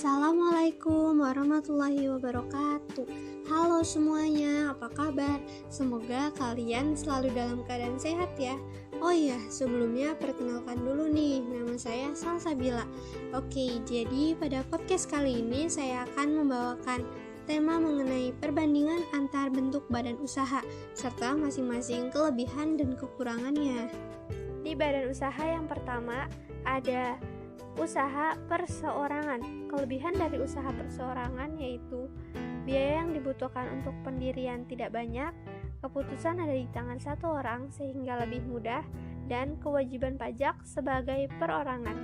Assalamualaikum warahmatullahi wabarakatuh. Halo semuanya, apa kabar? Semoga kalian selalu dalam keadaan sehat ya. Oh iya, sebelumnya perkenalkan dulu nih, nama saya Salsabila. Oke, jadi pada podcast kali ini saya akan membawakan tema mengenai perbandingan antar bentuk badan usaha serta masing-masing kelebihan dan kekurangannya. Di badan usaha yang pertama ada usaha perseorangan. Kelebihan dari usaha perseorangan yaitu biaya yang dibutuhkan untuk pendirian tidak banyak, keputusan ada di tangan satu orang sehingga lebih mudah, dan kewajiban pajak sebagai perorangan.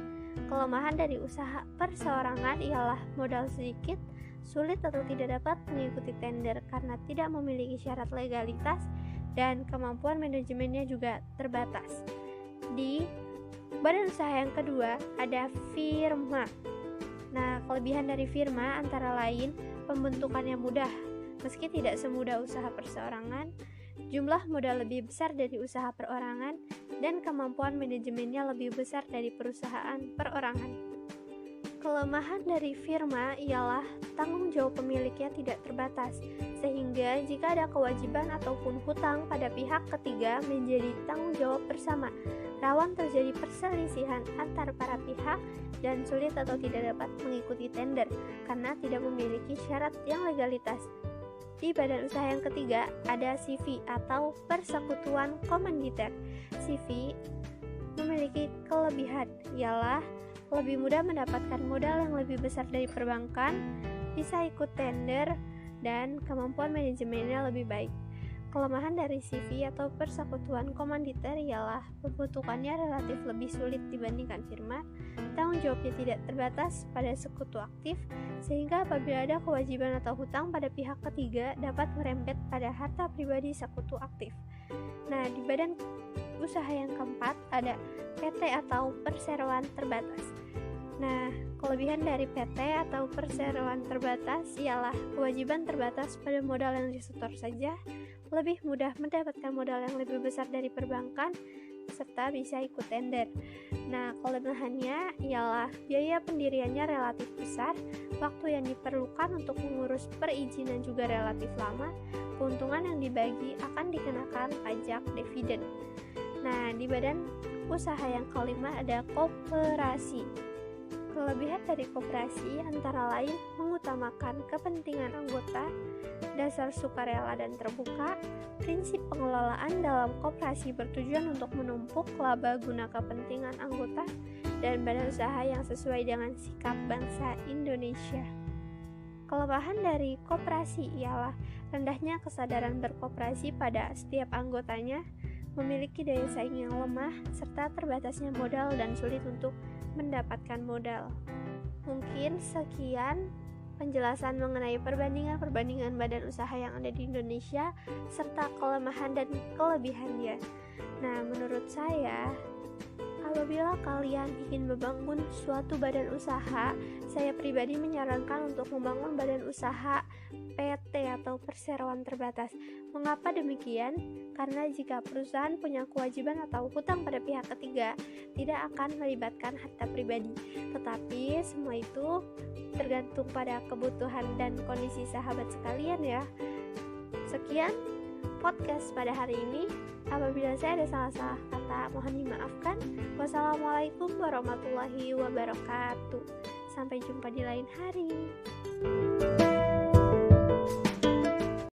Kelemahan dari usaha perseorangan ialah modal sedikit, sulit atau tidak dapat mengikuti tender karena tidak memiliki syarat legalitas, dan kemampuan manajemennya juga terbatas. Di badan usaha yang kedua ada firma. Nah, kelebihan dari firma antara lain pembentukannya mudah, meski tidak semudah usaha perseorangan, jumlah modal lebih besar dari usaha perorangan, dan kemampuan manajemennya lebih besar dari perusahaan perorangan. Kelemahan dari firma ialah tanggung jawab pemiliknya tidak terbatas, sehingga jika ada kewajiban ataupun hutang pada pihak ketiga menjadi tanggung jawab bersama, rawan terjadi perselisihan antar para pihak dan sulit atau tidak dapat mengikuti tender karena tidak memiliki syarat yang legalitas. Di badan usaha yang ketiga ada CV atau persekutuan komanditer. CV memiliki kelebihan ialah lebih mudah mendapatkan modal yang lebih besar dari perbankan, bisa ikut tender, dan kemampuan manajemennya lebih baik. Kelemahan dari CV atau persekutuan komanditer ialah pembentukannya relatif lebih sulit dibandingkan firma, tanggung jawabnya tidak terbatas pada sekutu aktif, sehingga apabila ada kewajiban atau hutang pada pihak ketiga dapat merembet pada harta pribadi sekutu aktif. Nah, di badan usaha yang keempat ada PT atau perseroan terbatas. Nah, kelebihan dari PT atau perseroan terbatas ialah kewajiban terbatas pada modal yang disetor saja, lebih mudah mendapatkan modal yang lebih besar dari perbankan, serta bisa ikut tender. Nah, kelemahannya ialah biaya pendiriannya relatif besar, waktu yang diperlukan untuk mengurus perizinan juga relatif lama, keuntungan yang dibagi akan dikenakan pajak dividen. Nah, di badan usaha yang kelima ada koperasi. Kelebihan dari koperasi antara lain mengutamakan kepentingan anggota, dasar sukarela dan terbuka, prinsip pengelolaan dalam koperasi bertujuan untuk menumpuk laba guna kepentingan anggota, dan badan usaha yang sesuai dengan sikap bangsa Indonesia. Kelemahan dari koperasi ialah rendahnya kesadaran berkoperasi pada setiap anggotanya, memiliki daya saing yang lemah, serta terbatasnya modal dan sulit untuk mendapatkan modal. Mungkin sekian penjelasan mengenai perbandingan badan usaha yang ada di Indonesia serta kelemahan dan kelebihannya. Nah, menurut saya, apabila kalian ingin membangun suatu badan usaha, saya pribadi menyarankan untuk membangun badan usaha PT atau perseroan terbatas. Mengapa demikian? Karena jika perusahaan punya kewajiban atau hutang pada pihak ketiga, tidak akan melibatkan harta pribadi. Tetapi semua itu tergantung pada kebutuhan dan kondisi sahabat sekalian ya. Sekian podcast pada hari ini. Apabila saya ada salah-salah kata, mohon dimaafkan. Wassalamualaikum warahmatullahi wabarakatuh. Sampai jumpa di lain hari.